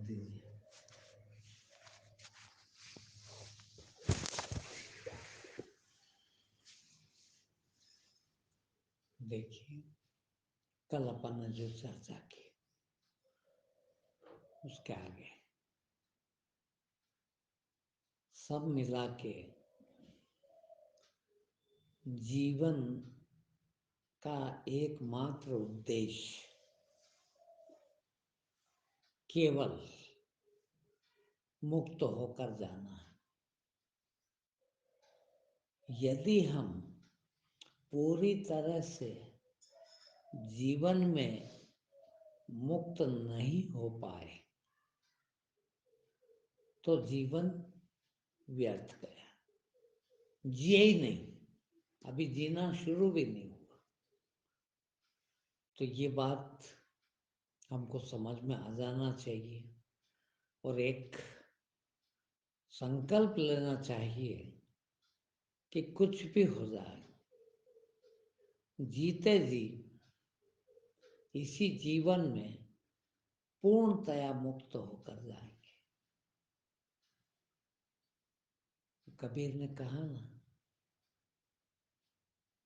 दीजिए। देखिए, कल अपन ने जो चर्चा की उसके आगे सब मिला के जीवन का एकमात्र उद्देश्य केवल मुक्त होकर जाना है। यदि हम पूरी तरह से जीवन में मुक्त नहीं हो पाए तो जीवन व्यर्थ गया, जिए ही नहीं, अभी जीना शुरू भी नहीं हुआ। तो ये बात हमको समझ में आ जाना चाहिए और एक संकल्प लेना चाहिए कि कुछ भी हो जाए, जीते जी इसी जीवन में पूर्णतया मुक्त होकर जाएंगे। कबीर ने कहा ना,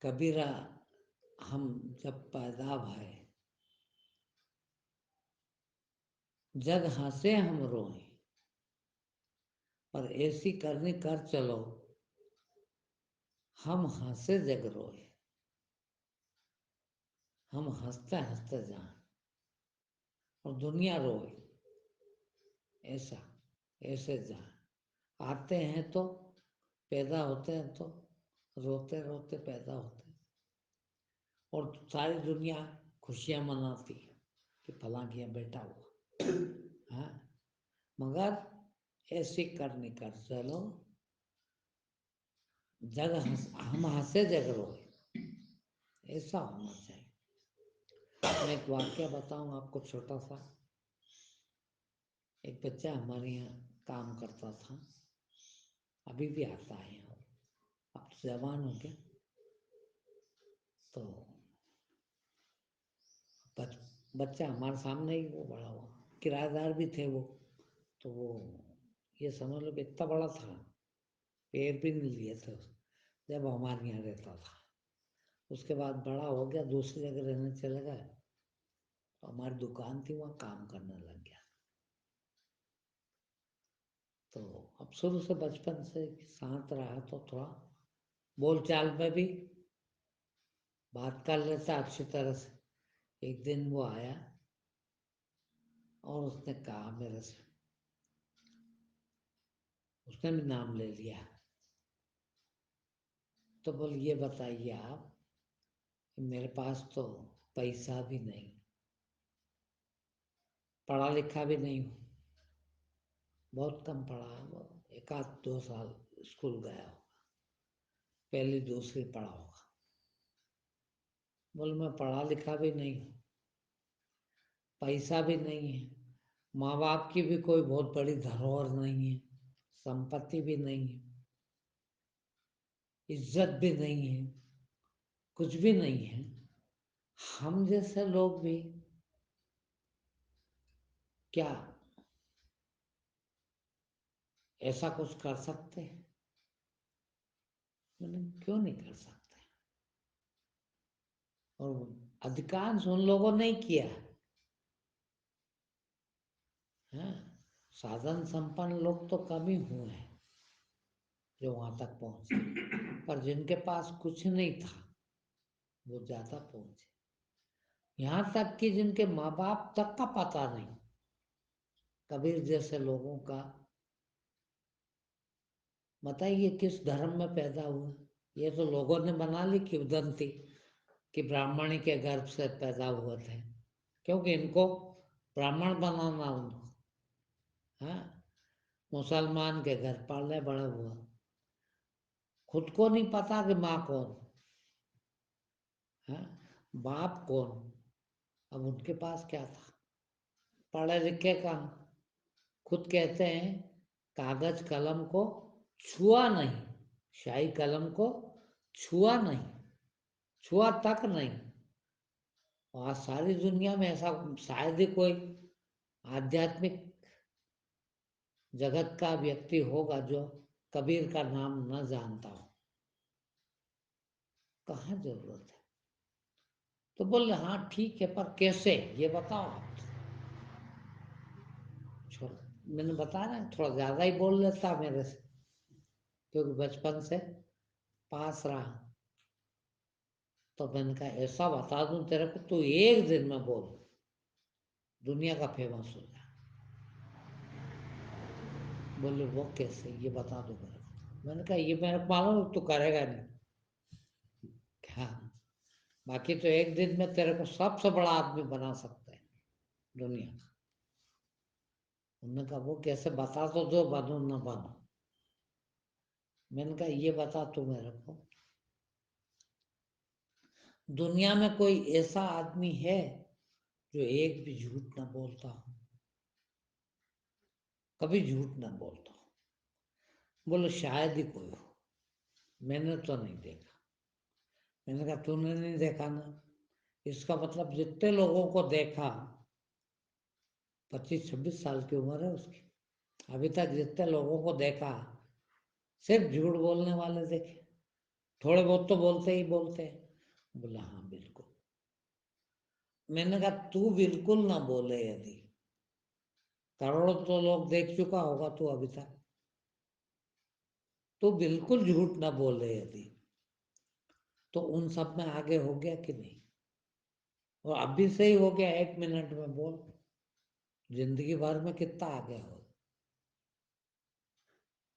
कबीरा हम जब पैदा भये जग हंसे हम रोए, पर ऐसी करनी कर चलो हम हंसे जग रोए। हम हंसते हंसते जाएं और दुनिया रोए, ऐसा ऐसे जाएं। आते हैं तो पैदा होते हैं तो रोते रोते पैदा होते हैं और सारी दुनिया खुशियां मनाती है कि फलां किया बेटा हुआ। हाँ, मगर ऐसी करनी कर चलो जग हम हंसे जग रोए, ऐसा होना चाहिए। मैं एक वाक्य बताऊं आपको छोटा सा। एक बच्चा हमारे यहाँ काम करता था, अभी भी आता है यहाँ, अब तो जवान हो गया। तो बच्चा हमारे सामने ही वो बड़ा हुआ, किराएदार भी थे वो। तो वो ये समझ लो कि इतना बड़ा था, पैर भी नहीं लिए थे जब हमारे यहाँ रहता था। उसके बाद बड़ा हो गया, दूसरी जगह रहने चले गए, तो हमारी दुकान थी वहाँ काम करने लग गया। तो अब शुरू से बचपन से शांत रहा तो थोड़ा बोलचाल में भी बात कर लेता अच्छी तरह से। एक दिन वो आया और उसने कहा मेरे से, उसने भी नाम ले लिया। तो बोल ये बताइए आप, मेरे पास तो पैसा भी नहीं, पढ़ा लिखा भी नहीं हूँ, बहुत कम पढ़ा है, वो 1 आध 2 साल स्कूल गया होगा, पहली दूसरी पढ़ा होगा। बोल मैं पढ़ा लिखा भी नहीं हूँ, पैसा भी नहीं है, माँ बाप की भी कोई बहुत बड़ी धरोहर नहीं है, संपत्ति भी नहीं है, इज्जत भी नहीं है, कुछ भी नहीं है। हम जैसे लोग भी क्या ऐसा कुछ कर सकते हैं? मैंने क्यों नहीं कर सकते? और अधिकांश उन लोगों ने ही किया है। साधन संपन्न लोग तो कम ही हुए हैं जो वहां तक पहुंचे, पर जिनके पास कुछ नहीं था वो ज्यादा पहुंचे। यहाँ तक कि जिनके माँ बाप तक का पता नहीं, कबीर जैसे लोगों का बताइए किस धर्म में पैदा हुए। ये तो लोगों ने बना ली किंवदंती कि ब्राह्मणी के गर्भ से पैदा हुए थे, क्योंकि इनको ब्राह्मण बनाना उनको, हाँ, मुसलमान के घर पाले बड़े हुआ, खुद को नहीं पता कि माँ कौन है, बाप कौन। अब उनके पास क्या था? पढ़े लिखे का, खुद कहते हैं कागज कलम को छुआ नहीं, शाही कलम को छुआ नहीं, छुआ तक नहीं। और सारी दुनिया में ऐसा शायद ही कोई आध्यात्मिक जगत का व्यक्ति होगा जो कबीर का नाम न जानता हो, कहाँ जरूरत है। तो बोले हाँ ठीक है, पर कैसे ये बताओ आप। छोड़ो, मैंने बताया ना थोड़ा ज्यादा ही बोल लेता मेरे से, क्योंकि बचपन से पास रहा। तो मैंने कहा ऐसा बता दूं तेरे को, तू एक दिन में बोल दुनिया का फेमस हो जाए। बोले वो कैसे, ये बता दो मेरे को। मैंने कहा ये मेरे को मालूम तू करेगा नहीं। क्या, बाकी तो एक दिन में तेरे को सबसे बड़ा आदमी बना सकते हैं दुनिया का। उन्होंने कहा वो कैसे, बता तो दो, बनू न बनू। मैंने कहा ये बता तू मेरे को, दुनिया में कोई ऐसा आदमी है जो एक भी झूठ ना बोलता हो, कभी झूठ ना बोलता हो। बोले शायद ही कोई हो, मैंने तो नहीं देखा। मैंने कहा तूने नहीं देखा ना, इसका मतलब जितने लोगों को देखा, 25-26 साल की उम्र है उसकी, अभी तक जितने लोगों को देखा सिर्फ झूठ बोलने वाले देखे। थोड़े बहुत तो बोलते ही बोलते हैं। बोला हाँ बिल्कुल। मैंने कहा तू बिल्कुल ना बोले, यदि करोड़ों तो लोग देख चुका होगा तू अभी तक, तू बिल्कुल झूठ ना बोले यदि, तो उन सब में आगे हो गया कि नहीं। और अभी से ही हो गया, 1 मिनट में बोल, जिंदगी भर में कितना आगे हो।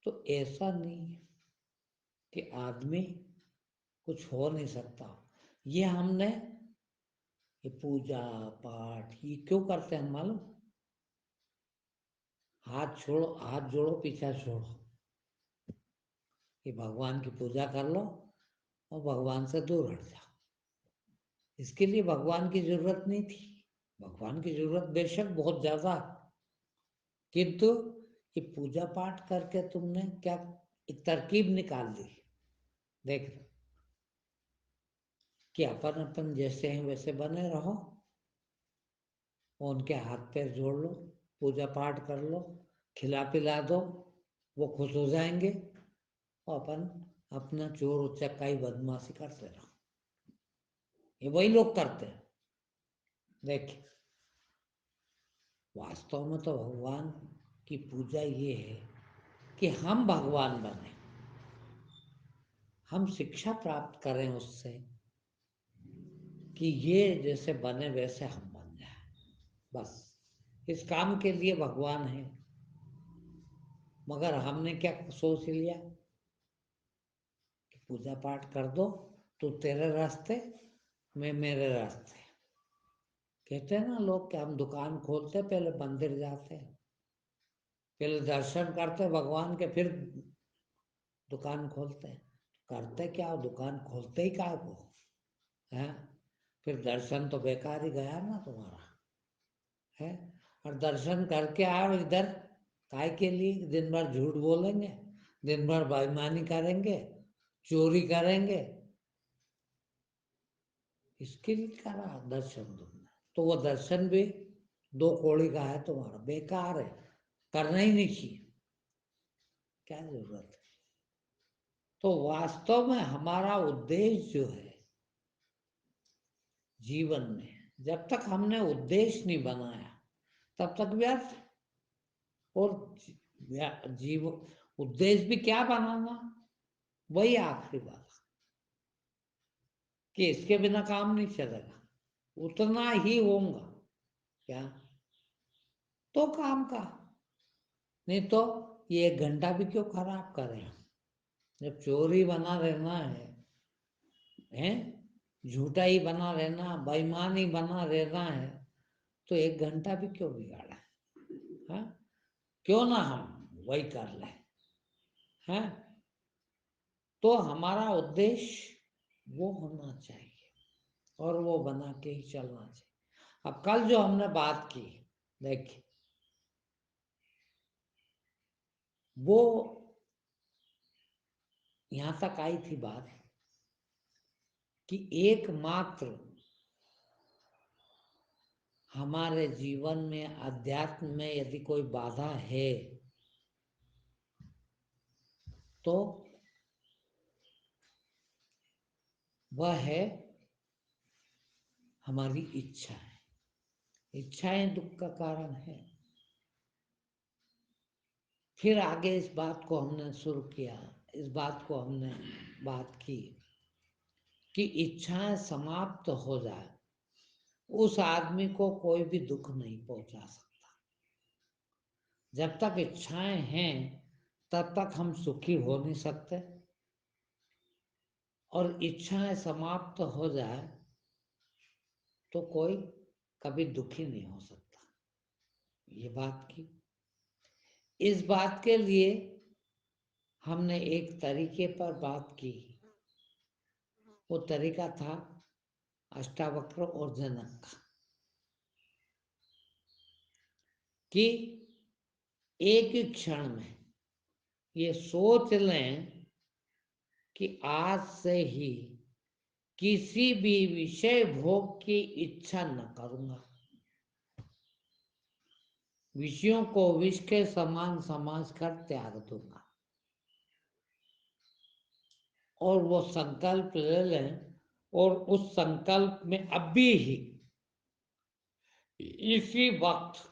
तो ऐसा नहीं है कि आदमी कुछ हो नहीं सकता। ये हमने, ये पूजा पाठ ये क्यों करते हैं मालूम। हाथ छोड़ो, हाथ जोड़ो, पीछा छोड़ो, कि भगवान की पूजा कर लो और भगवान से दूर हट जाओ। इसके लिए भगवान की जरूरत नहीं थी। भगवान की जरूरत बेशक बहुत ज्यादा, किंतु ये पूजा पाठ करके तुमने क्या एक तरकीब निकाल दी। देख कि अपन अपन जैसे हैं वैसे बने रहो, उनके हाथ पैर जोड़ लो, पूजा पाठ कर लो, खिला पिला दो, वो खुश हो जाएंगे, और अपन अपना चोर उचक्काई बदमाशी करते रहो। ये वही लोग करते हैं। देखिए वास्तव में तो भगवान की पूजा ये है कि हम भगवान बने, हम शिक्षा प्राप्त करें उससे कि ये जैसे बने वैसे हम बन जाए। बस इस काम के लिए भगवान है। मगर हमने क्या सोच लिया कि पूजा पाठ कर दो, तू तेरे रास्ते, मैं मेरे रास्ते। कहते हैं ना लोग कि हम दुकान खोलते पहले मंदिर जाते, पहले दर्शन करते भगवान के, फिर दुकान खोलते। करते क्या, दुकान खोलते ही क्या को है, फिर दर्शन तो बेकार ही गया ना तुम्हारा है। और दर्शन करके आओ इधर काय के लिए, दिन भर झूठ बोलेंगे, दिन भर बेईमानी करेंगे, चोरी करेंगे, इसके लिए करा दर्शन तुमने। तो वो दर्शन भी 2 कौड़ी का है तुम्हारा, बेकार है, करना ही नहीं चाहिए, क्या जरूरत है। तो वास्तव में हमारा उद्देश्य जो है जीवन में, जब तक हमने उद्देश्य नहीं बनाया तब तक व्यर्थ। और जीव उद्देश्य भी क्या बनाना, वही आखिरी बात, कि इसके बिना काम नहीं चलेगा, उतना ही होगा क्या तो काम का। नहीं तो ये 1 घंटा भी क्यों खराब करें। जब चोरी बना रहना है झूठा ही बना रहना, बेईमान ही बना रहना है, तो 1 घंटा भी क्यों बिगाड़ा है। क्यों ना हम वही कर लें। है तो हमारा उद्देश्य वो होना चाहिए, और वो बना के ही चलना चाहिए। अब कल जो हमने बात की, देखिए वो यहां तक आई थी बात कि एकमात्र हमारे जीवन में, अध्यात्म में यदि कोई बाधा है तो वह है हमारी इच्छाएं। इच्छाएं दुख का कारण है। फिर आगे इस बात को हमने शुरू किया, इस बात को हमने बात की कि इच्छाएं समाप्त हो जाए, उस आदमी को कोई भी दुख नहीं पहुंचा सकता। जब तक इच्छाएं हैं तब तक हम सुखी हो नहीं सकते, और इच्छाएं समाप्त हो जाए तो कोई कभी दुखी नहीं हो सकता। ये बात की। इस बात के लिए हमने एक तरीके पर बात की। वो तरीका था अष्टावक्र और जनक का, कि एक ही क्षण में ये सोच लें कि आज से ही किसी भी विषय भोग की इच्छा न करूंगा। विषयों को विष के समान समझ कर त्याग दूंगा। और वो संकल्प ले लें, और उस संकल्प में अभी ही इसी वक्त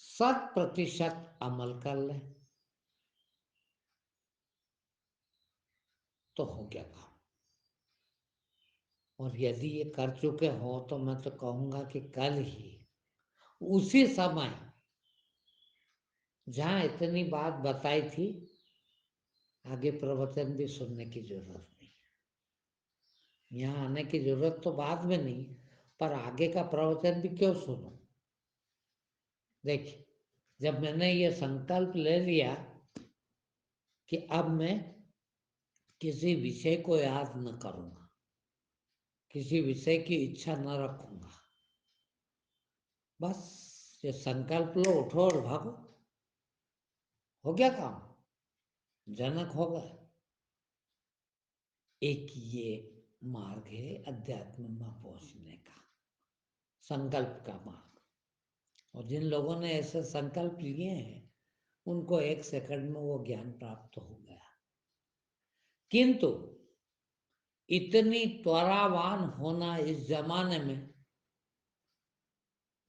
100% अमल कर लें, तो हो गया काम। और यदि ये कर चुके हो तो मैं तो कहूंगा कि कल ही उसी समय जहां इतनी बात बताई थी, आगे प्रवचन भी सुनने की जरूरत नहीं। यहाँ आने की जरूरत तो बाद में नहीं, पर आगे का प्रवचन भी क्यों सुनो। देखिए, जब मैंने ये संकल्प ले लिया कि अब मैं किसी विषय को याद न करूंगा, किसी विषय की इच्छा न रखूंगा, बस ये संकल्प लो, उठो और भागो, हो गया काम। जनक हो गए। एक ये मार्ग है अध्यात्म में पहुंचने का, संकल्प का मार्ग। और जिन लोगों ने ऐसे संकल्प लिए हैं उनको 1 सेकंड में वो ज्ञान प्राप्त हो गया। किंतु इतनी त्वरावान होना इस जमाने में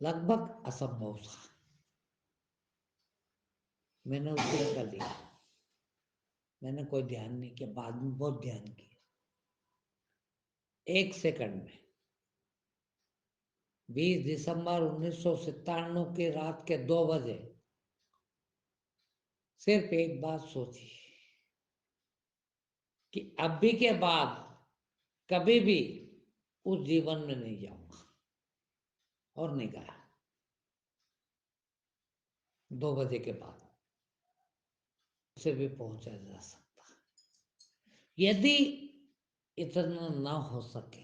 लगभग असंभव था। मैंने उस दिन कर लिया, मैंने कोई ध्यान नहीं किया, बाद में बहुत ध्यान किया। 1 सेकंड में 20 दिसंबर 1997 की रात के 2 बजे सिर्फ एक बात सोची कि अभी के बाद कभी भी उस जीवन में नहीं जाऊंगा, और नहीं गया। 2 बजे के बाद उसे भी पहुंचा जा सकता। यदि इतना ना हो सके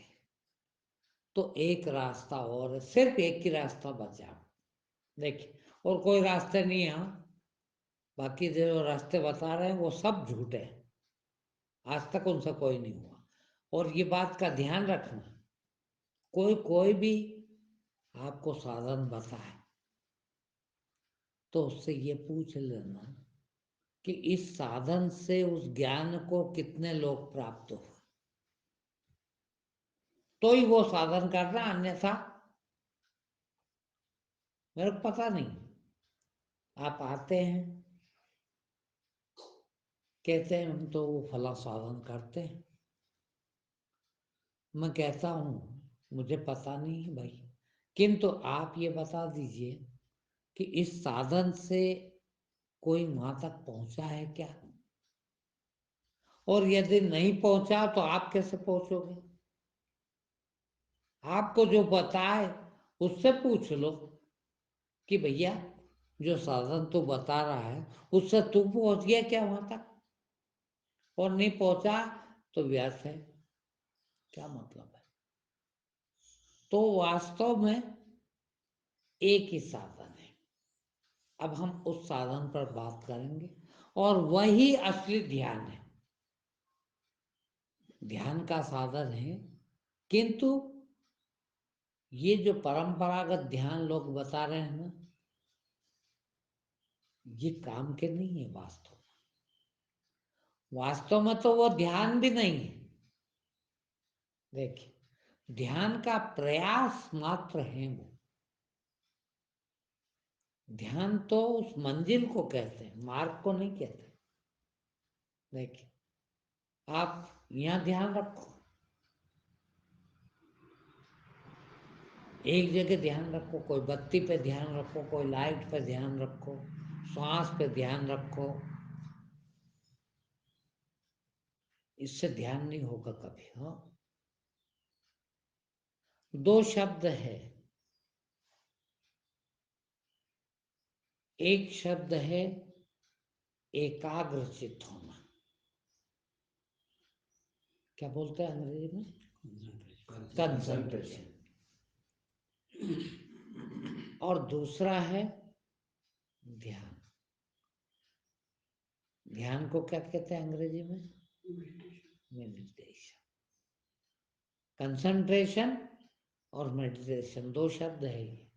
तो एक रास्ता और है, सिर्फ एक ही रास्ता बचा। देखिए, और कोई रास्ते नहीं है। बाकी जो रास्ते बता रहे हैं वो सब झूठे हैं, आज तक उनसे कोई नहीं हुआ। और ये बात का ध्यान रखना, कोई भी आपको साधन बताए तो उससे ये पूछ लेना कि इस साधन से उस ज्ञान को कितने लोग प्राप्त हुए, तो ही वो साधन करना, अन्यथा मेरे को पता नहीं। आप आते हैं, कहते हैं हम तो वो फला साधन करते हैं। मैं कहता हूँ मुझे पता नहीं है भाई, किंतु आप ये बता दीजिए कि इस साधन से कोई वहां तक पहुंचा है क्या? और यदि नहीं पहुंचा तो आप कैसे पहुंचोगे? आपको जो बताए उससे पूछ लो कि भैया जो साधन तू बता रहा है उससे तू पहुंच गया क्या वहां तक? और नहीं पहुंचा तो व्यर्थ है, क्या मतलब है? तो वास्तव में एक ही साधन है। अब हम उस साधन पर बात करेंगे, और वही असली ध्यान है। ध्यान का साधन है, किंतु ये जो परंपरागत ध्यान लोग बता रहे हैं ना, ये काम के नहीं है वास्तव में। वास्तव में तो वो ध्यान भी नहीं है। देखिए, ध्यान का प्रयास मात्र है वो। ध्यान तो उस मंजिल को कहते हैं, मार्ग को नहीं कहते। देखिए, आप यहाँ ध्यान रखो, एक जगह ध्यान रखो, कोई बत्ती पे ध्यान रखो, कोई लाइट पे ध्यान रखो, श्वास पे ध्यान रखो, इससे ध्यान नहीं होगा कभी। हाँ, दो शब्द है, एक शब्द है एकाग्रचित होना। क्या बोलते हैं अंग्रेजी में? कंसंट्रेशन। और दूसरा है ध्यान। ध्यान को क्या कहते हैं अंग्रेजी में? मेडिटेशन। कंसंट्रेशन और मेडिटेशन दो शब्द है ये,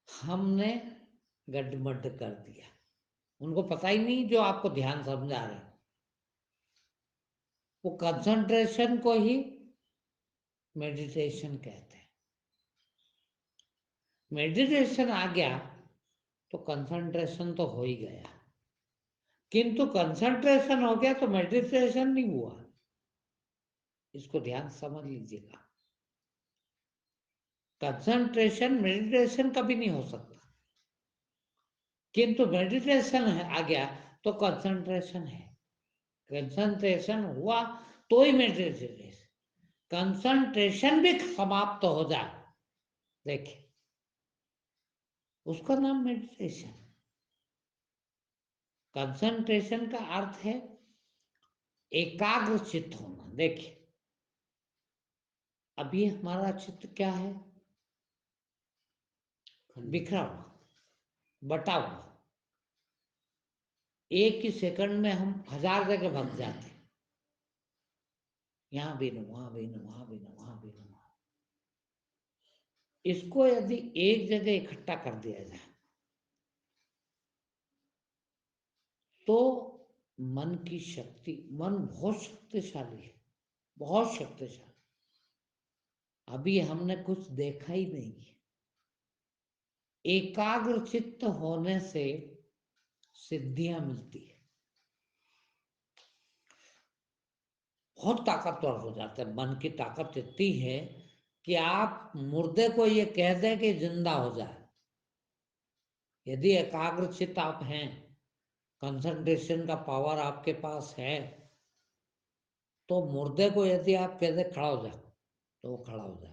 हमने गड्ढमड्ढ कर दिया। उनको पता ही नहीं जो आपको ध्यान समझा रहे हैं। वो कंसंट्रेशन को ही मेडिटेशन कहते हैं। मेडिटेशन आ गया तो कंसंट्रेशन तो हो ही गया, किंतु कंसंट्रेशन हो गया तो मेडिटेशन नहीं हुआ। इसको ध्यान समझ लीजिएगा। कंसंट्रेशन मेडिटेशन कभी नहीं हो सकता, किंतु मेडिटेशन है आ गया तो कंसंट्रेशन है। कंसंट्रेशन हुआ तो ही मेडिटेशन। कंसंट्रेशन भी समाप्त हो जाए, देखिए, उसका नाम मेडिटेशन। कंसंट्रेशन का अर्थ है एकाग्र चित्त होना। देखिए, अभी हमारा चित्त क्या है? बिखरा हुआ, बटा हुआ। एक ही सेकंड में हम 1000 जगह भग जाते हैं, यहां भी न, वहां भी न, वहां भी न, वहां भी न। इसको यदि एक जगह इकट्ठा कर दिया जाए तो मन की शक्ति, मन बहुत शक्तिशाली है, बहुत शक्तिशाली। अभी हमने कुछ देखा ही नहीं है। एकाग्र चित्त होने से सिद्धियां मिलती है, बहुत ताकतवर हो जाता है। मन की ताकत इतनी है कि आप मुर्दे को ये कह दें कि जिंदा हो जाए। यदि एकाग्र चित्त आप हैं, कंसंट्रेशन का पावर आपके पास है, तो मुर्दे को यदि आप कह दें खड़ा हो जा, तो वो खड़ा हो जाएगा।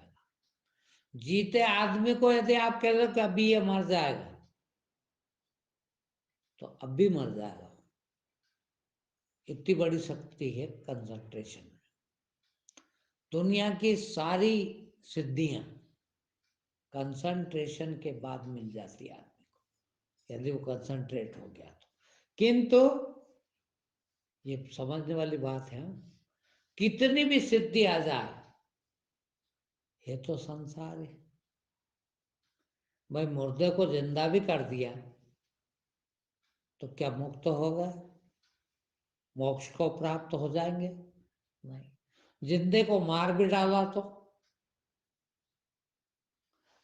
जीते आदमी को यदि आप कह दो कि अभी ये मर जाएगा, तो अब भी मर जाएगा। इतनी बड़ी शक्ति है कंसंट्रेशन में। दुनिया की सारी सिद्धियां कंसंट्रेशन के बाद मिल जाती है आदमी को, यदि वो कंसंट्रेट हो गया तो। किंतु ये समझने वाली बात है, कितनी भी सिद्धि आ जाए, ये तो संसार है भाई। मुर्दे को जिंदा भी कर दिया तो क्या मुक्त हो गए? मोक्ष को प्राप्त हो जाएंगे? नहीं। जिंदे को मार भी डाला तो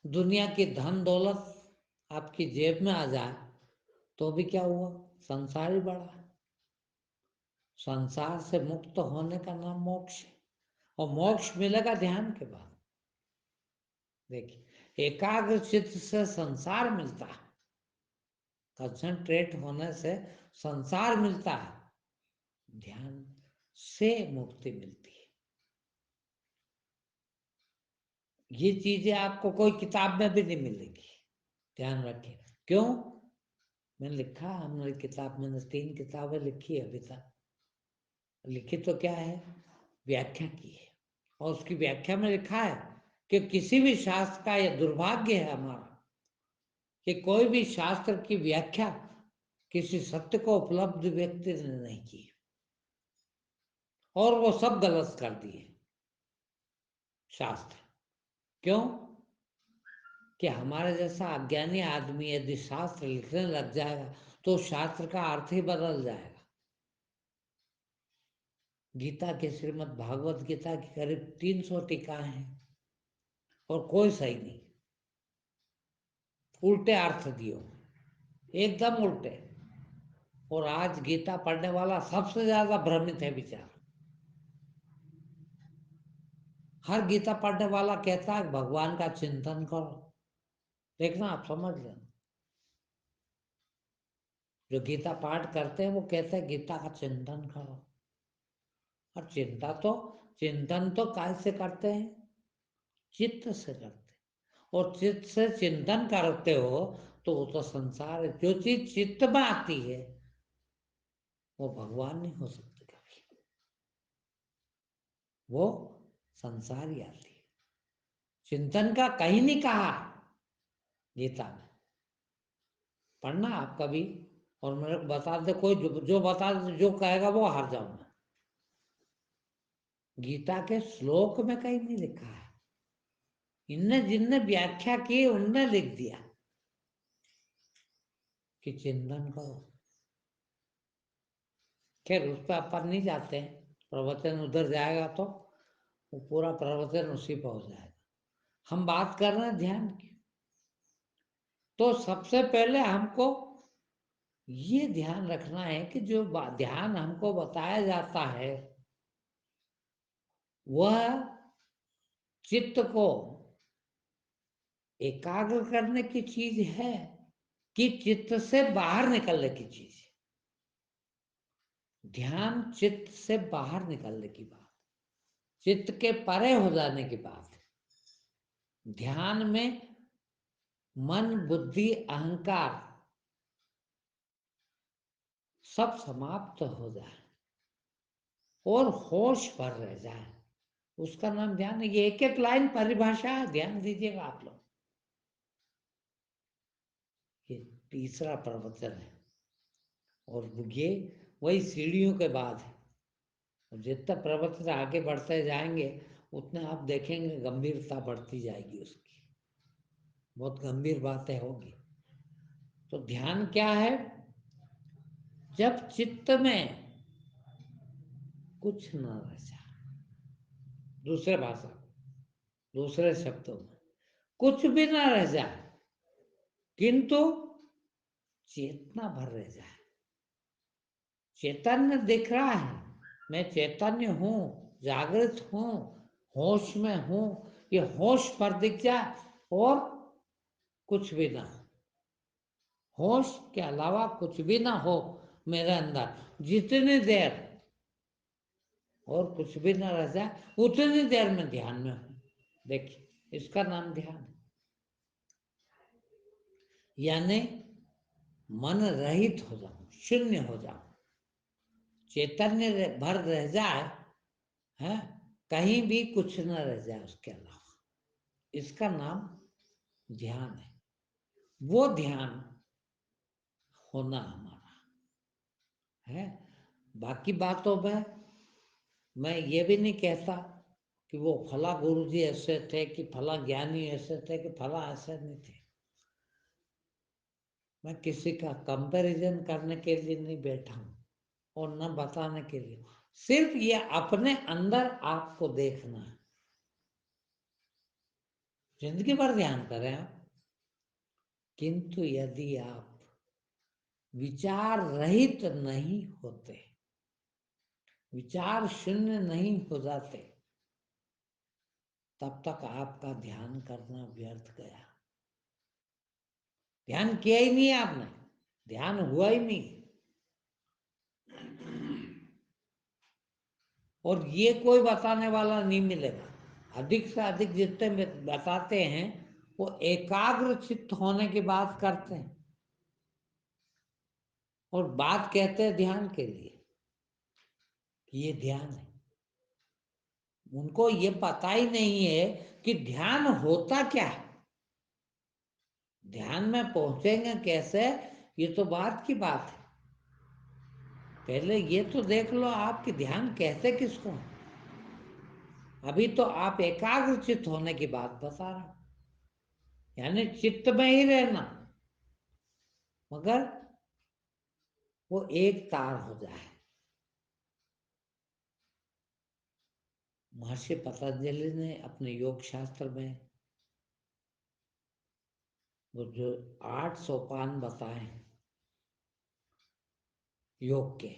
दुनिया की धन दौलत आपकी जेब में आ जाए तो भी क्या हुआ? संसार ही बड़ा है। संसार से मुक्त होने का नाम मोक्ष है, और मोक्ष मिलेगा ध्यान के बाद। देखिए, एकाग्र चित्त से संसार मिलता है, कंसंट्रेट होने से संसार मिलता है, ध्यान से मुक्ति मिलती है। ये चीजें आपको कोई किताब में भी नहीं मिलेगी, ध्यान रखिए। क्यों? मैंने लिखा, हमारी किताब, मैंने 3 किताबें लिखी है अभी तक। लिखी तो क्या है, व्याख्या की है, और उसकी व्याख्या में लिखा है कि किसी भी शास्त्र का यह दुर्भाग्य है हमारा कि कोई भी शास्त्र की व्याख्या किसी सत्य को उपलब्ध व्यक्ति ने नहीं की, और वो सब गलत कर दिए शास्त्र। क्यों? कि हमारे जैसा अज्ञानी आदमी यदि शास्त्र लिखने लग जाएगा तो शास्त्र का अर्थ ही बदल जाएगा। गीता के श्रीमद् भागवत गीता की करीब 300 टीका हैं और कोई सही नहीं, उल्टे अर्थ दियो, एकदम उल्टे। और आज गीता पढ़ने वाला सबसे ज्यादा भ्रमित है विचार। हर गीता पढ़ने वाला कहता है भगवान का चिंतन करो। देखना, आप समझ लेना, जो गीता पाठ करते हैं वो कहते हैं गीता का चिंतन करो। और चिंतन तो काय से करते हैं? चित्त से करते हैं। और चित्त से चिंतन करते हो तो वो तो संसार है। जो चीज चित्त में आती है वो भगवान नहीं हो सकती कभी, वो संसार ही आती है। चिंतन का कहीं नहीं कहा गीता में, पढ़ना आप कभी और मेरे को बता दे, कोई जो बता दे, जो कहेगा वो हार जाऊंगा। गीता के श्लोक में कहीं नहीं लिखा है, इनने जिनने व्याख्या की उनने लिख दिया कि चिंतन करो। खैर उस पर अपन नहीं जाते हैं, प्रवचन उधर जाएगा तो वो पूरा प्रवचन उसी पर हो जाएगा। हम बात कर रहे हैं ध्यान की। तो सबसे पहले हमको ये ध्यान रखना है कि जो ध्यान हमको बताया जाता है वह चित्त को एकाग्र करने की चीज है कि चित्त से बाहर निकलने की चीज है। ध्यान चित्त से बाहर निकलने की बात, चित्त के परे हो जाने की बात है। ध्यान में मन, बुद्धि, अहंकार सब समाप्त हो जाए और होश भर रह जाए, उसका नाम ध्यान है। ये एक एक लाइन परिभाषा है, ध्यान दीजिएगा आप लोग। ये तीसरा प्रवचन है और ये वही सीढ़ियों के बाद है। और जितना प्रवचन आगे बढ़ते जाएंगे उतने आप देखेंगे गंभीरता बढ़ती जाएगी उसकी, बहुत गंभीर बातें होगी। तो ध्यान क्या है? जब चित्त में कुछ न रह जाए, दूसरे भाषा, दूसरे शब्दों में कुछ भी ना रह जाए किंतु चेतना भर रह जाए। चैतन्य दिख रहा है, मैं चैतन्य हूं, जागृत हूं, होश में हूं, ये होश पर दिख जाए और कुछ भी ना हो, होश के अलावा कुछ भी ना हो मेरे अंदर जितनी देर, और कुछ भी ना रह जाए उतनी देर में ध्यान में हूं। देखिए इसका नाम ध्यान है। यानी मन रहित हो जाऊं, शून्य हो जाऊं, चैतन्य भर रह जाए है, कहीं भी कुछ न रह जाए उसके अलावा, इसका नाम ध्यान है। वो ध्यान होना हमारा है। बाकी बातों में मैं ये भी नहीं कहता कि वो फला गुरुजी ऐसे थे कि फला ज्ञानी ऐसे थे कि फला ऐसे नहीं थे। मैं किसी का कंपैरिजन करने के लिए नहीं बैठा हूं और न बताने के लिए, सिर्फ ये अपने अंदर आपको देखना है। जिंदगी भर ध्यान करें आप, किंतु यदि आप विचार रहित नहीं होते, विचार शून्य नहीं हो जाते, तब तक आपका ध्यान करना व्यर्थ गया। ध्यान किया ही नहीं आपने, ध्यान हुआ ही नहीं। और ये कोई बताने वाला नहीं मिलेगा। अधिक से अधिक जितने बताते हैं वो एकाग्र चित्त होने की बात करते हैं और बात कहते हैं ध्यान के लिए, ये ध्यान है। उनको ये पता ही नहीं है कि ध्यान होता क्या है, ध्यान में पहुंचेंगे कैसे, ये तो बात की बात है। पहले ये तो देख लो आप कि ध्यान कहते किसको है। अभी तो आप एकाग्र चित्त होने की बात बता रहा हूं, यानी चित्त में ही रहना, मगर वो एक तार हो जाए, महर्षि पतंजलि ने अपने योग शास्त्र में वो जो 8 सोपान बताए योग के,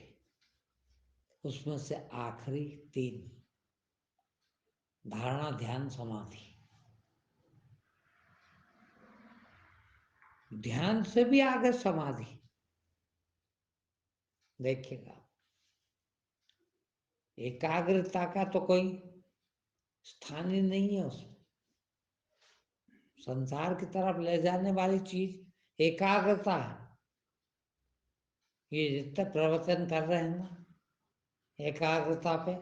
उसमें से आखिरी 3 धारणा, ध्यान, समाधि, ध्यान से भी आगे समाधि। देखिएगा, एकाग्रता का तो कोई स्थान ही नहीं है उसमें। संसार की तरफ ले जाने वाली चीज एकाग्रता है। ये जितने प्रवचन कर रहे हैं ना एकाग्रता पे,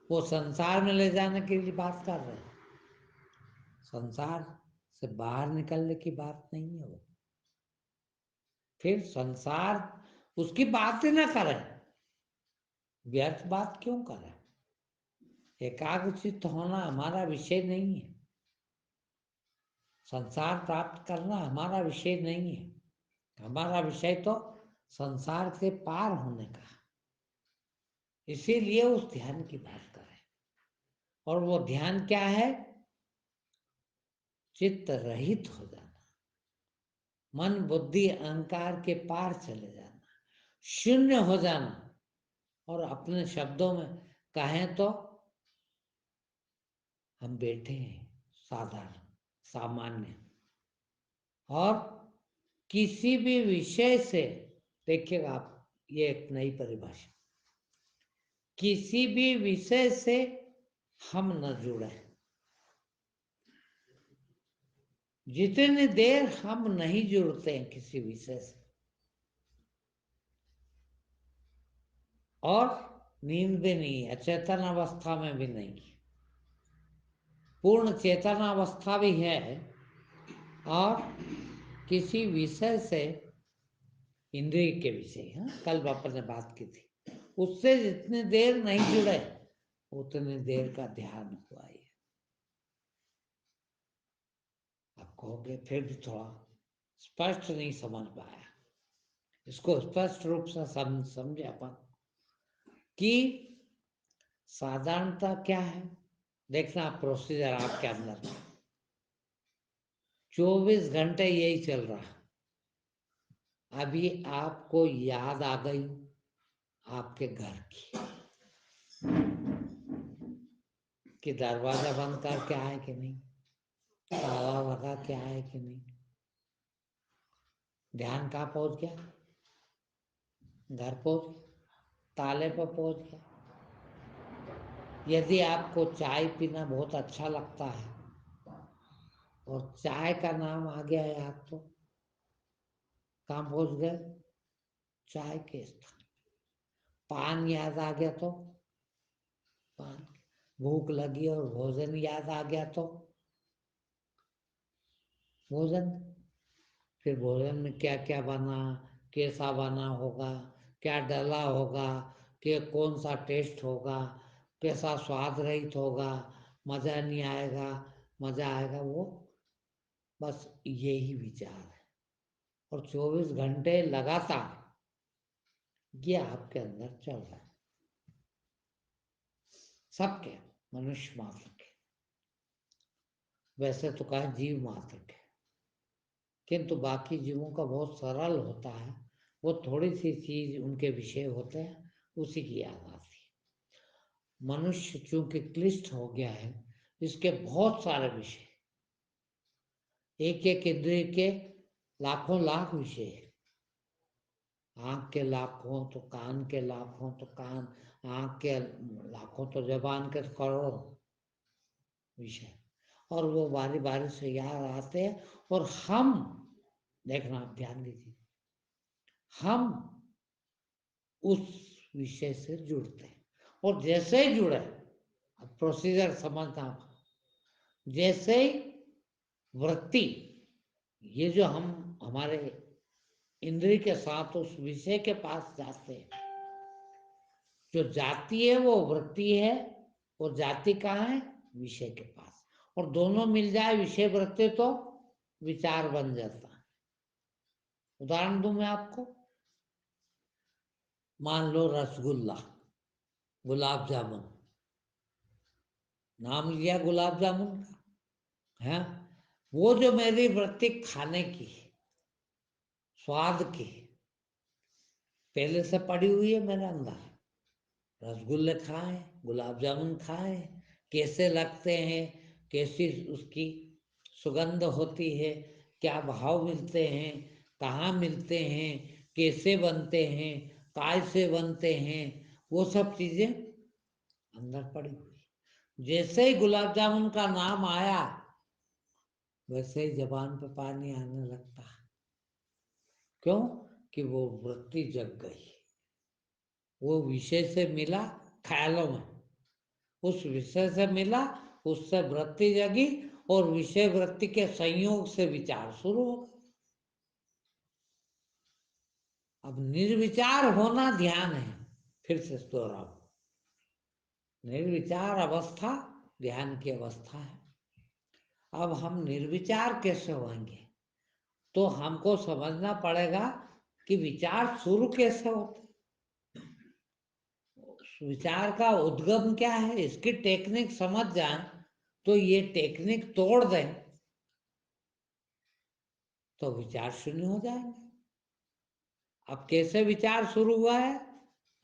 वो संसार में ले जाने के लिए बात कर रहे हैं। संसार से बाहर निकलने की बात नहीं है वो। फिर संसार उसकी बात ही ना करें, व्यर्थ बात क्यों करें? एकाग्रचित्त होना हमारा विषय नहीं है। संसार प्राप्त करना हमारा विषय नहीं है। हमारा विषय तो संसार से पार होने का। इसीलिए उस ध्यान की बात करें। और वो ध्यान क्या है? चित्त रहित हो जाना, मन बुद्धि अहंकार के पार चले जाना, शून्य हो जाना। और अपने शब्दों में कहें तो हम बैठे हैं साधारण, सामान्य, और किसी भी विषय से, देखिएगा आप, ये एक नई परिभाषा, किसी भी विषय से हम न जुड़े। जितनी देर हम नहीं जुड़ते हैं किसी विषय से, और नींद भी नहीं है, चेतन अवस्था में भी नहीं, पूर्ण चेतन अवस्था भी है, और किसी विषय से, इंद्रिय के विषय, हाँ, कल अपन ने बात की थी, उससे जितनी देर नहीं जुड़े उतनी देर का ध्यान हुआ है। आप कहोगे फिर भी थोड़ा स्पष्ट नहीं समझ पाया। इसको स्पष्ट रूप से समझे अपन कि साधारणता क्या है। देखना प्रोसीजर आपके अंदर 24 घंटे यही चल रहा है। अभी आपको याद आ गई आपके घर की कि दरवाजा बंद करके आए कि नहीं, ताला लगा के आए कि नहीं, ध्यान कहाँ पहुंच गया? घर पहुंच गया, ताले पर पहुंच गया। यदि आपको चाय पीना बहुत अच्छा लगता है और चाय का नाम आ गया याद, तो कहाँ पहुंच गए? चाय के स्थान। पान याद आ गया तो पान। भूख लगी और भोजन याद आ गया तो भोजन। फिर भोजन में क्या क्या बना, कैसा बना होगा, क्या डला होगा, कि कौन सा टेस्ट होगा, कैसा स्वाद रहित होगा, मजा नहीं आएगा, मजा आएगा, वो बस यही विचार है। और 24 घंटे लगातार ये आपके अंदर चल रहा है, सबके, मनुष्य मात्र के, वैसे तो कहा जीव मात्र के, किंतु बाकी जीवों का बहुत सरल होता है। वो थोड़ी सी चीज उनके विषय होते हैं, उसी की याद आती है। मनुष्य चूंकि क्लिष्ट हो गया है, इसके बहुत सारे विषय, एक एक इंद्रिय के लाखों लाख विषय है। आँख के लाखों तो कान के लाखों तो कान, आँख के लाखों तो जबान के तो करोड़ों विषय, और वो बारी बारी से याद आते हैं। और हम, देखना आप ध्यान दीजिए, हम उस विषय से जुड़ते हैं। और जैसे ही जुड़े, अब प्रोसीजर समझना आप, जैसे ही वृत्ति, ये जो हम हमारे इंद्रिय के साथ उस विषय के पास जाते हैं, जो जाती है वो वृत्ति है, और जाति कहाँ है? विषय के पास। और दोनों मिल जाए विषय वृत्ति तो विचार बन जाता है। उदाहरण दूं मैं आपको, मान लो रसगुल्ला, गुलाब जामुन, नाम लिया गुलाब जामुन का है। वो जो मेरी वृत्ति खाने की, स्वाद की पहले से पड़ी हुई है मेरे अंदर। रसगुल्ले खाए, गुलाब जामुन खाए, कैसे लगते हैं, कैसी उसकी सुगंध होती है, क्या भाव मिलते हैं, कहाँ मिलते हैं, कैसे बनते हैं, काय से बनते हैं, वो सब चीजें अंदर पड़ी हुई। जैसे ही गुलाब जामुन का नाम आया वैसे ही जबान पे पानी आने लगता। क्यों? कि वो वृत्ति जग गई, वो विषय से मिला ख्यालों में, उस विषय से मिला, उससे वृत्ति जगी और विषय वृत्ति के संयोग से विचार शुरू हो गए। अब निर्विचार होना ध्यान है। फिर से दोहराओ, निर्विचार अवस्था ध्यान की अवस्था है। अब हम निर्विचार कैसे होंगे? तो हमको समझना पड़ेगा कि विचार शुरू कैसे होते, विचार का उद्गम क्या है, इसकी टेक्निक समझ जाए तो ये टेक्निक तोड़ दें तो विचार शून्य हो जाएंगे। अब कैसे विचार शुरू हुआ है?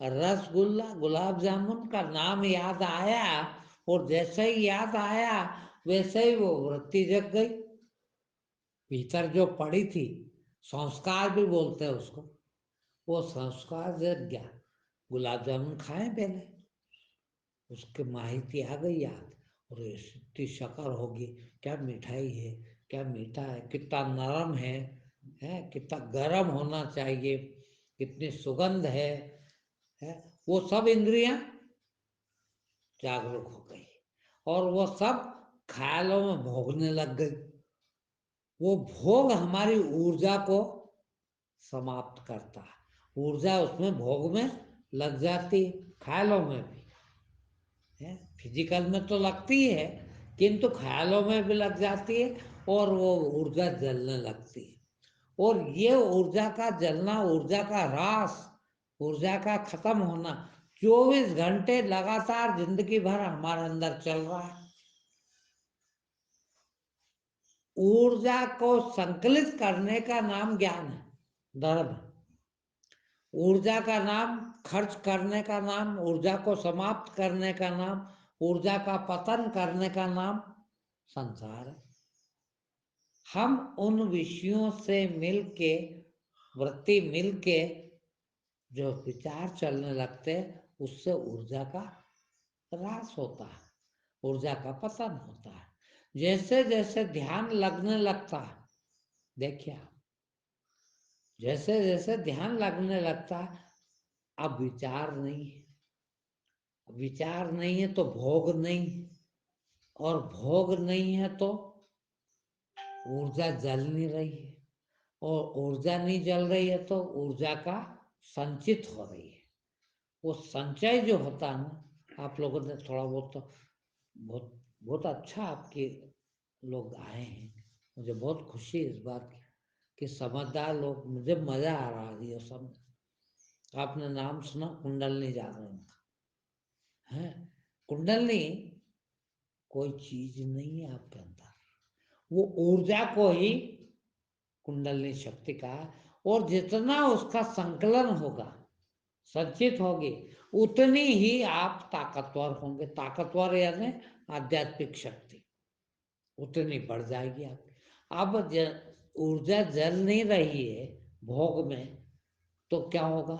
रसगुल्ला गुलाब जामुन का नाम याद आया और जैसे ही याद आया वैसे ही वो वृत्ति जग गई, भीतर जो पड़ी थी, संस्कार भी बोलते हैं उसको, वो संस्कार जग गया। गुलाब जामुन खाए पहले, उसके माहिती आ गई याद, और इतनी शक्कर होगी, क्या मिठाई है, क्या मीठा है, कितना नरम है, कितना गर्म होना चाहिए, कितनी सुगंध है, वो सब इंद्रियां जागरूक हो गई और वो सब ख्यालों में भोगने लग गई। वो भोग हमारी ऊर्जा को समाप्त करता है, ऊर्जा उसमें भोग में लग जाती है, ख्यालों में भी है, फिजिकल में तो लगती है किंतु ख्यालों में भी लग जाती है और वो ऊर्जा जलने लगती है। और ये ऊर्जा का जलना, ऊर्जा का ह्रास, ऊर्जा का खत्म होना 24 घंटे लगातार जिंदगी भर हमारे अंदर चल रहा है। ऊर्जा को संकलित करने का नाम ज्ञान है, धर्म। ऊर्जा का नाम खर्च करने का नाम, ऊर्जा को समाप्त करने का नाम, ऊर्जा का पतन करने का नाम संसार है। हम उन विषयों से मिलके, वृत्ति मिलके जो विचार चलने लगते हैं उससे ऊर्जा का ह्रास होता है, ऊर्जा का पतन होता है। जैसे जैसे ध्यान लगने लगता है, देखिए आप, जैसे जैसे ध्यान लगने लगता है, अब विचार नहीं है, विचार नहीं है तो भोग नहीं है, और भोग नहीं है तो ऊर्जा जल नहीं रही है, और ऊर्जा नहीं जल रही है तो ऊर्जा का संचित हो रही है। वो संचय जो होता है ना, आप लोगों ने थोड़ा बहुत तो बहुत बहुत अच्छा आपके लोग आए हैं, मुझे बहुत खुशी है इस बात की कि समझदार लोग, मुझे मजा आ रहा है ये सब। आपने नाम सुना कुंडलनी जागरण का है? कुंडलनी कोई चीज नहीं है आपके अंदर, वो ऊर्जा को ही कुंडलनी शक्ति का है। और जितना उसका संकलन होगा, संचित होगी, उतनी ही आप ताकतवर होंगे। ताकतवर यानी आध्यात्मिक शक्ति उतनी बढ़ जाएगी आप। अब ऊर्जा जल नहीं रही है भोग में तो क्या होगा?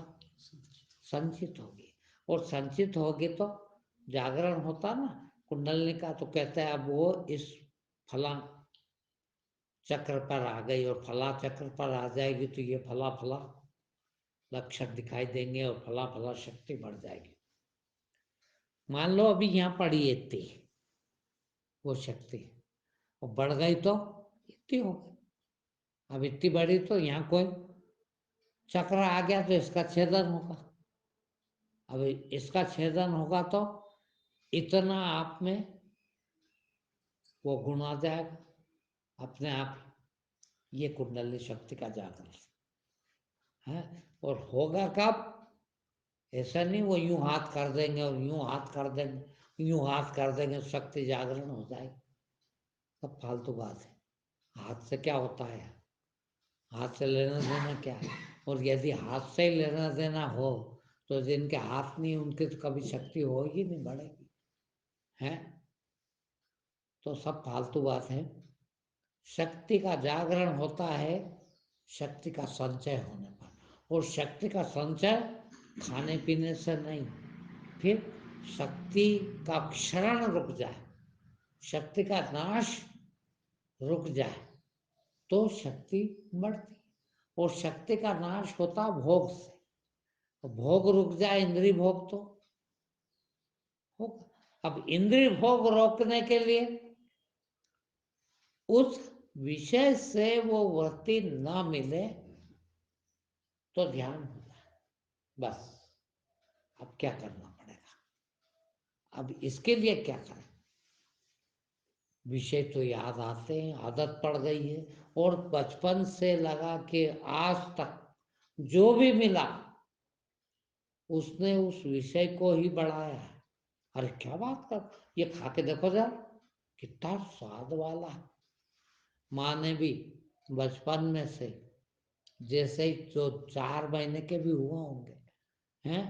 संचित होगी, और संचित होगी तो जागरण होता ना कुंडलनी का, तो कहते हैं अब वो इस फला चक्र पर आ गई, और फला चक्र पर आ जाएगी तो ये फला फला लक्षण दिखाई देंगे और फला फला शक्ति बढ़ जाएगी। मान लो अभी यहाँ पड़ी है इतनी, वो शक्ति, और बढ़ गई तो इतनी हो गई। अब इतनी बड़ी तो यहाँ कोई चक्र आ गया तो इसका छेदन होगा। अब इसका छेदन होगा तो इतना आप में वो गुण आ जाएगा अपने आप ही। ये कुंडली शक्ति का जागरण है। और होगा कब? ऐसा नहीं वो यूं हाथ कर देंगे और यूं हाथ कर देंगे, यूं हाथ कर देंगे शक्ति जागरण हो जाएगी, सब फालतू बात है। हाथ से क्या होता है? हाथ से लेना देना क्या है? और यदि हाथ से ही लेना देना हो तो जिनके हाथ नहीं उनकी तो कभी शक्ति होगी नहीं, बढ़ेगी है। तो सब फालतू बात है। शक्ति का जागरण होता है शक्ति का संचय होने पर, और शक्ति का संचय खाने पीने से नहीं। फिर शक्ति का क्षरण रुक जाए, शक्ति का नाश रुक जाए तो शक्ति बढ़ती। और शक्ति का नाश होता भोग से, तो भोग रुक जाए इंद्रिय भोग तो होगा। अब इंद्रिय भोग रोकने के लिए उस विषय से वो वृत्ति ना मिले तो ध्यान हो जाए, बस। अब क्या करना पड़ेगा? अब इसके लिए क्या करें? विषय तो याद आते हैं, आदत पड़ गई है, और बचपन से लगा के आज तक जो भी मिला उसने उस विषय को ही बढ़ाया है। अरे क्या बात कर, ये खा के देखो जरा कितना स्वाद वाला है। माँ ने भी बचपन में से, जैसे ही जो 4 महीने के भी हुए होंगे हैं,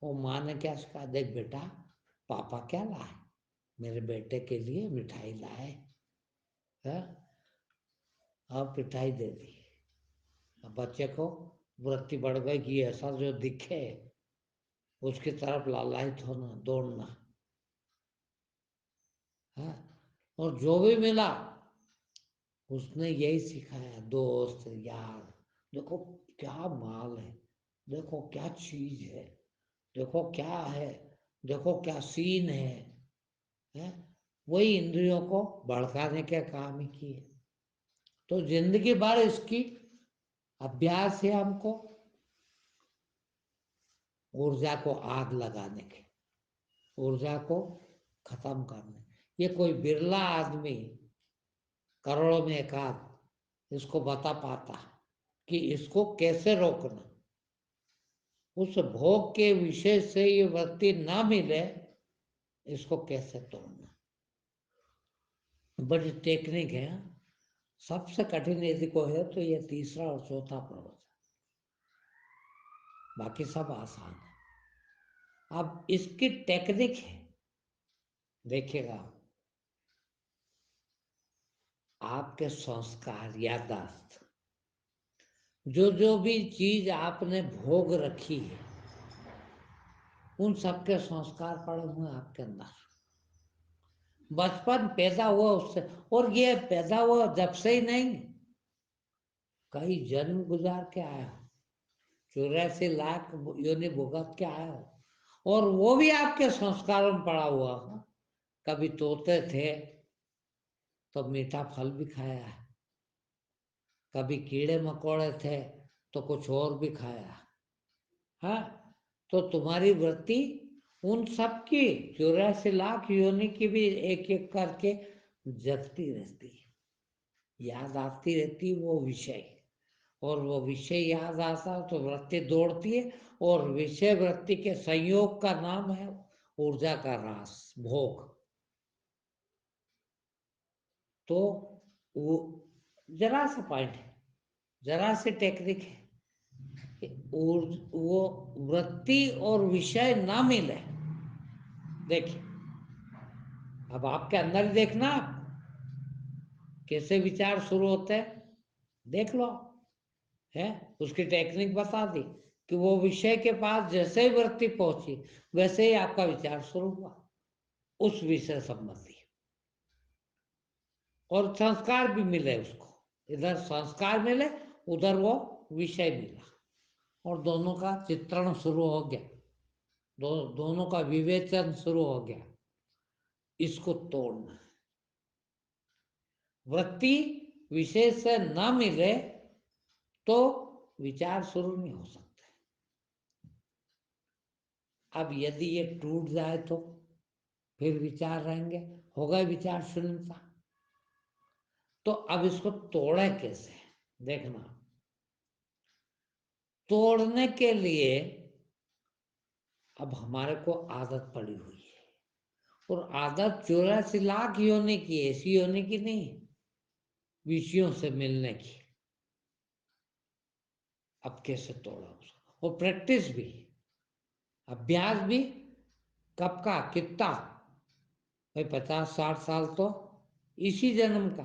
वो माँ ने क्या कहा, देख बेटा पापा क्या लाए, मेरे बेटे के लिए मिठाई लाए है। अब मिठाई दे दी। अब बच्चे को वृत्ति बढ़ गई कि ऐसा जो दिखे उसकी तरफ लालायित होना, दौड़ना है। और जो भी मिला उसने यही सिखाया, दोस्त यार देखो क्या माल है, देखो क्या चीज है, देखो क्या है, देखो क्या सीन है? वही इंद्रियों को भड़काने के काम ही किए। तो जिंदगी भर इसकी अभ्यास है हमको, ऊर्जा को आग लगाने के, ऊर्जा को खत्म करने। ये कोई बिरला आदमी, करोड़ों में एक आध इसको बता पाता कि इसको कैसे रोकना। उस भोग के विषय से ये वृत्ति ना मिले, इसको कैसे तोड़ना। बड़ी टेक्निक है। सबसे कठिन यदि को है तो ये तीसरा और चौथा प्रवचन, बाकी सब आसान है। अब इसकी टेक्निक है, देखिएगा आपके संस्कार, याददाश्त, जो जो भी चीज आपने भोग रखी है उन सबके संस्कार पड़े हुए आपके अंदर। बचपन पैदा हुआ उससे, और ये पैदा हुआ जब से ही नहीं, कई जन्म गुजार के आया हो, 84 लाख योनि भुगत के आया हो, और वो भी आपके संस्कारों में पड़ा हुआ हो। कभी तोते थे तो मीठा फल भी खाया है, कभी कीड़े मकोड़े थे तो कुछ और भी खाया। हाँ, तो तुम्हारी वृत्ति उन सब की 84 लाख योनि की भी एक एक करके जगती रहती है, याद आती रहती वो विषय। और वो विषय याद आता तो वृत्ति दौड़ती है, और विषय वृत्ति के संयोग का नाम है ऊर्जा का रास, भोग। तो वो जरा सा पॉइंट है, जरा सी टेक्निक है कि वो वृत्ति और विषय ना मिले। देखिए अब आपके अंदर ही देखना, कैसे विचार शुरू होते हैं, देख लो है। उसकी टेक्निक बता दी कि वो विषय के पास जैसे ही वृत्ति पहुंची वैसे ही आपका विचार शुरू हुआ उस विषय संबंधी, और संस्कार भी मिले उसको। इधर संस्कार मिले, उधर वो विषय मिला, और दोनों का चित्रण शुरू हो गया, दोनों का विवेचन शुरू हो गया। इसको तोड़ना है। वृत्ति विषय से न मिले तो विचार शुरू नहीं हो सकते। अब यदि ये टूट जाए तो फिर विचार रहेंगे, होगा विचार शून्यता। तो अब इसको तोड़े कैसे, देखना। तोड़ने के लिए अब हमारे को आदत पड़ी हुई है, और आदत 84 लाख योनि की, ऐसी योनि की नहीं, विषयों से मिलने की। अब कैसे तोड़ा उसको? और प्रैक्टिस भी, अभ्यास भी कब का, कितना भाई, 50-60 साल तो इसी जन्म का,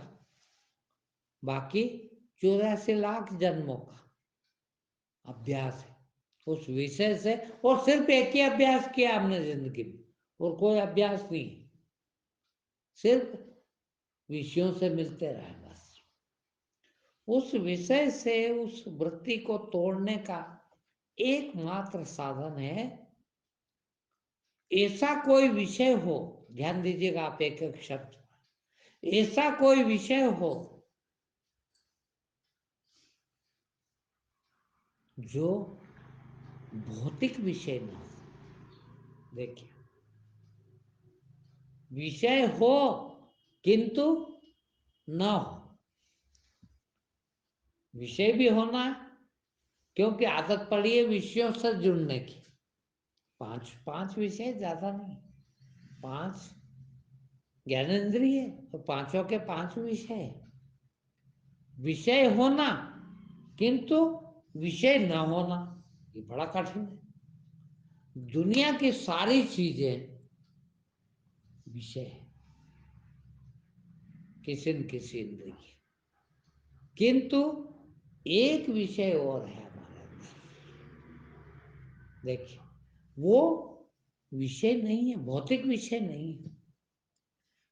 बाकी 84 लाख जन्मों का अभ्यास है उस विषय से। और सिर्फ एक ही अभ्यास किया हमने जिंदगी में, और कोई अभ्यास नहीं, सिर्फ विषयों से मिलते रहे बस। उस विषय से उस वृत्ति को तोड़ने का एकमात्र साधन है, ऐसा कोई विषय हो, ध्यान दीजिएगा आप एक एक शब्द, ऐसा कोई विषय हो जो भौतिक विषय न हो। देखिए, विषय हो किंतु न हो, विषय भी होना है, क्योंकि आदत पड़ी है विषयों से जुड़ने की। पांच पांच विषय, ज्यादा नहीं, 5 ज्ञानेंद्रिय तो पांचों के 5 विषय। विषय होना किंतु विषय न होना, ये बड़ा कठिन है। दुनिया की सारी चीजें विषय है किसी न किसी इंद्रिय की, किंतु एक विषय और है हमारे अंदर। देखिए, वो विषय नहीं है, भौतिक विषय नहीं है,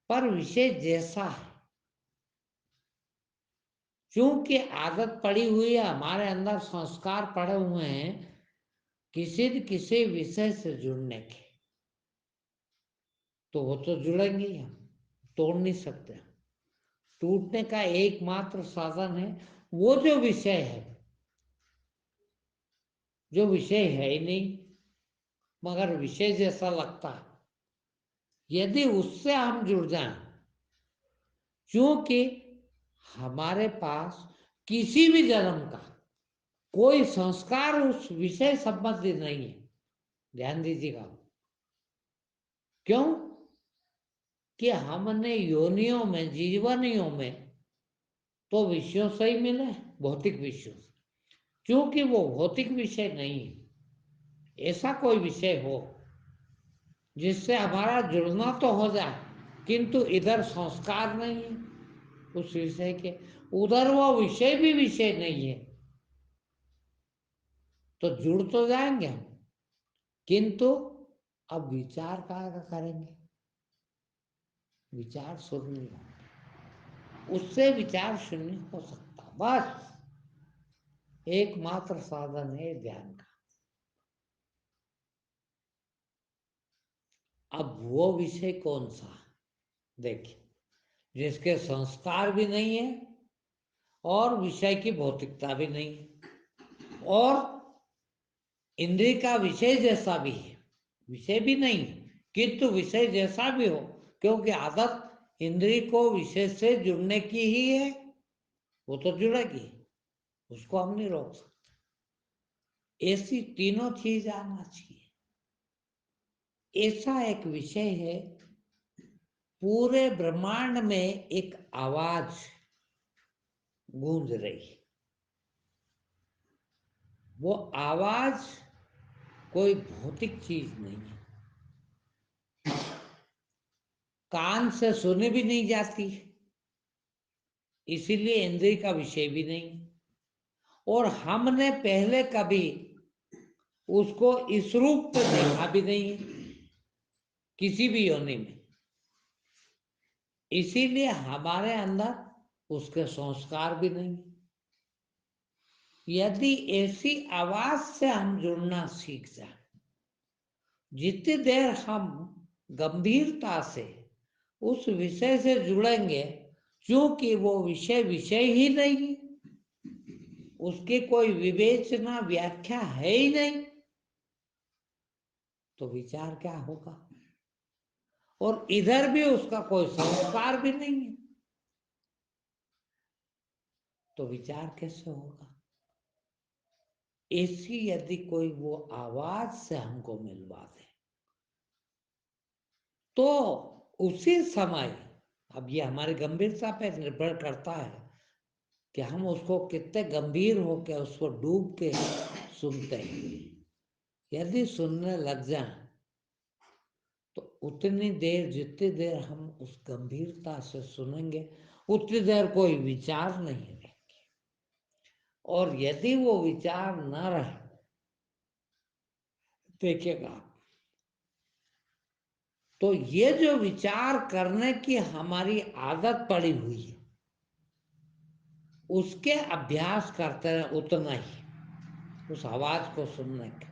पर विषय जैसा है। क्योंकि आदत पड़ी हुई है, हमारे अंदर संस्कार पड़े हुए हैं किसी न किसी विषय से जुड़ने के, तो वो तो जुड़ेंगे ही, हम तोड़ नहीं सकते। टूटने का एकमात्र साधन है वो जो विषय है, जो विषय है ही नहीं मगर विषय जैसा लगता है, यदि उससे हम जुड़ जाएं, क्योंकि हमारे पास किसी भी जन्म का कोई संस्कार उस विषय संबंधी नहीं है। ध्यान दीजिएगा, क्यों कि हमने योनियों में, जीवनियों में तो विषयों से ही मिले, भौतिक विषयों से, क्योंकि वो भौतिक विषय नहीं है। ऐसा कोई विषय हो जिससे हमारा जुड़ना तो हो जाए, किंतु इधर संस्कार नहीं है उस विषय के, उधर वो विषय भी विषय नहीं है, तो जुड़ तो जाएंगे हम, किंतु अब विचार कहाँ करेंगे? विचार शून्य हो, उससे विचार शून्य हो सकता, बस एकमात्र साधन है ध्यान का। अब वो विषय कौन सा? देखिए, जिसके संस्कार भी नहीं है और विषय की भौतिकता भी नहीं है, और इंद्रिय का विषय जैसा भी है, विषय भी नहीं किंतु विषय जैसा भी हो, क्योंकि आदत इंद्रिय को विषय से जुड़ने की ही है, वो तो जुड़ेगी, उसको हम नहीं रोक सकते। ऐसी तीनों चीज आना चाहिए। ऐसा एक विषय है, पूरे ब्रह्मांड में एक आवाज गूंज रही, वो आवाज कोई भौतिक चीज नहीं है, कान से सुनी भी नहीं जाती, इसीलिए इंद्रिय का विषय भी नहीं, और हमने पहले कभी उसको इस रूप में देखा भी नहीं है किसी भी योनि में, इसीलिए हमारे अंदर उसके संस्कार भी नहीं। यदि ऐसी आवाज से हम जुड़ना सीख जाए, जितनी देर हम गंभीरता से उस विषय से जुड़ेंगे, क्योंकि वो विषय विषय ही नहीं है, उसकी कोई विवेचना व्याख्या है ही नहीं, तो विचार क्या होगा? और इधर भी उसका कोई संस्कार भी नहीं है, तो विचार कैसे होगा? ऐसी यदि कोई वो आवाज से हमको मिलवा दे, तो उसी समय, अब ये हमारी गंभीरता पे निर्भर करता है कि हम उसको कितने गंभीर होकर उसको डूब के सुनते हैं। यदि सुनने लग जाएं तो उतनी देर, जितनी देर हम उस गंभीरता से सुनेंगे उतनी देर कोई विचार नहीं रहेंगे। और यदि वो विचार न रहे, देखिएगा, तो ये जो विचार करने की हमारी आदत पड़ी हुई है, उसके अभ्यास करते हैं उतना ही उस आवाज को सुनने के,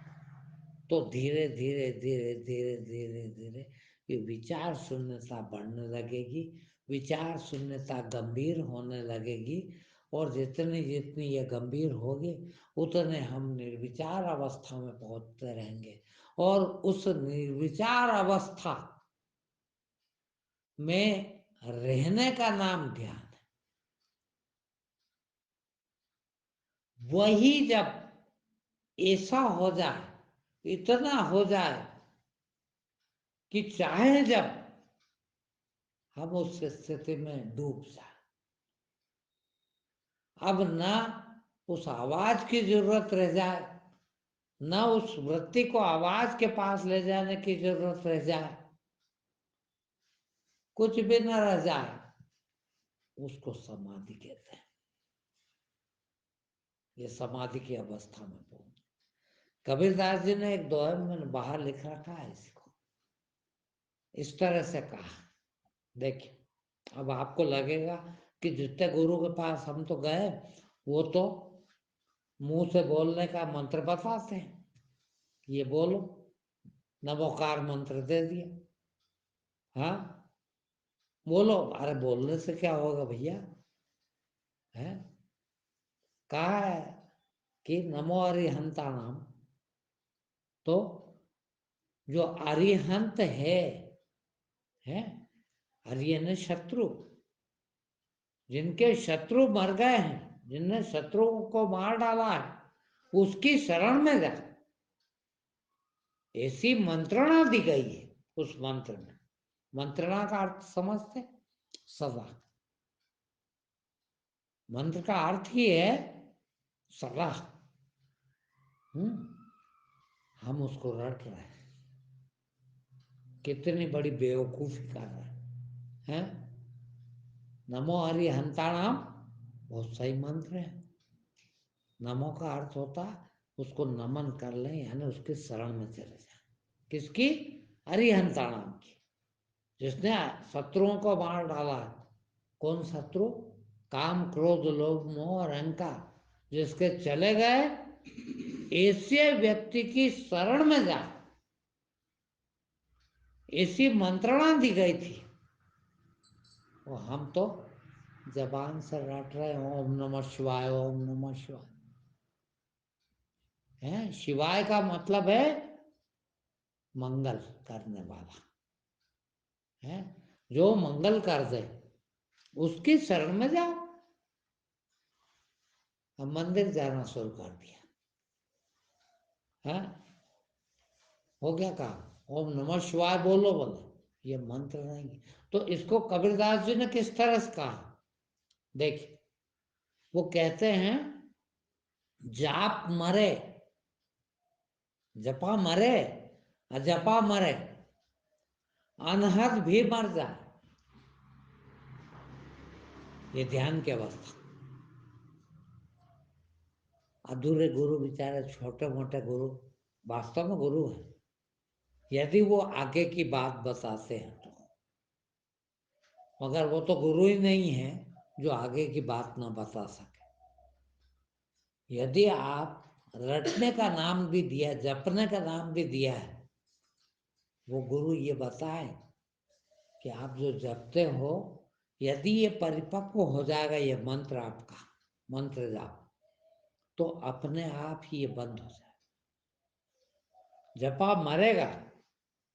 तो धीरे धीरे धीरे धीरे धीरे धीरे ये विचार शून्यता बढ़ने लगेगी, विचार शून्यता गंभीर होने लगेगी। और जितनी जितनी ये गंभीर होगी उतने हम निर्विचार अवस्था में पहुंचते रहेंगे। और उस निर्विचार अवस्था में रहने का नाम ध्यान है। वही जब ऐसा हो जाए, इतना हो जाए कि चाहे जब हम उस स्थिति में डूब जाए, अब ना उस आवाज की जरूरत रह जाए, न उस वृत्ति को आवाज के पास ले जाने की जरूरत रह जाए, कुछ भी न रह जाए, उसको समाधि कहते हैं। ये समाधि की अवस्था में पहुंच। कबीरदास जी ने एक दोहे में बाहर लिख रखा है इसको, इस तरह से कहा, देखिए, अब आपको लगेगा कि जितने गुरु के पास हम तो गए, वो तो मुंह से बोलने का मंत्र बताते हैं, ये बोलो, नमोकार मंत्र दे दिया, हाँ बोलो। अरे बोलने से क्या होगा भैया, है कहा है कि नमो अरिहंताणाम, तो जो अरिहंत है अरियन शत्रु, जिनके शत्रु मर गए हैं, जिनने शत्रुओं को मार डाला है, उसकी शरण में जा, ऐसी मंत्रणा दी गई है उस मंत्र में। मंत्रणा का अर्थ समझते, सदा, मंत्र का अर्थ ही है सदा। हम उसको रट रहे हैं, कितनी बड़ी बेवकूफी कर रहे हैं। नमो हरिहंताणाम बहुत सही मंत्र है। नमो का अर्थ होता उसको नमन कर ले, यानी उसके शरण में चले जाए। किसकी? हरिहंताणाम की, जिसने शत्रुओं को मार डाला है। कौन शत्रु? काम क्रोध लोभ मोह और अहंकार, जिसके चले गए, ऐसे व्यक्ति की शरण में जा, ऐसी मंत्रणा दी गई थी। और हम तो जबान से रट रहे हैं ओम नमः शिवाय, ओम नमः शिवाय। है शिवाय का मतलब है मंगल करने वाला, है जो मंगल कर दे, उसकी शरण में जाओ। हम मंदिर जाना शुरू कर दिया, है हो गया काम, ओम नमः शिवाय बोलो, बोले ये मंत्र नहीं। तो इसको कबीरदास जी ने किस तरह से कहा, देखिए, वो कहते हैं जाप मरे, जपा मरे, अजपा मरे, अनहद भी मर जाए। ये ध्यान की अवस्था। अधूरे गुरु बेचारे, छोटे मोटे गुरु वास्तव में गुरु है, यदि वो आगे की बात बताते हैं तो, मगर वो तो गुरु ही नहीं है जो आगे की बात ना बता सके। यदि आप रटने का नाम भी दिया, जपने का नाम भी दिया है, वो गुरु ये बताए कि आप जो जपते हो, यदि ये परिपक्व हो जाएगा, ये मंत्र आपका, मंत्र जाप, तो अपने आप ही ये बंद हो जाए। जपा मरेगा,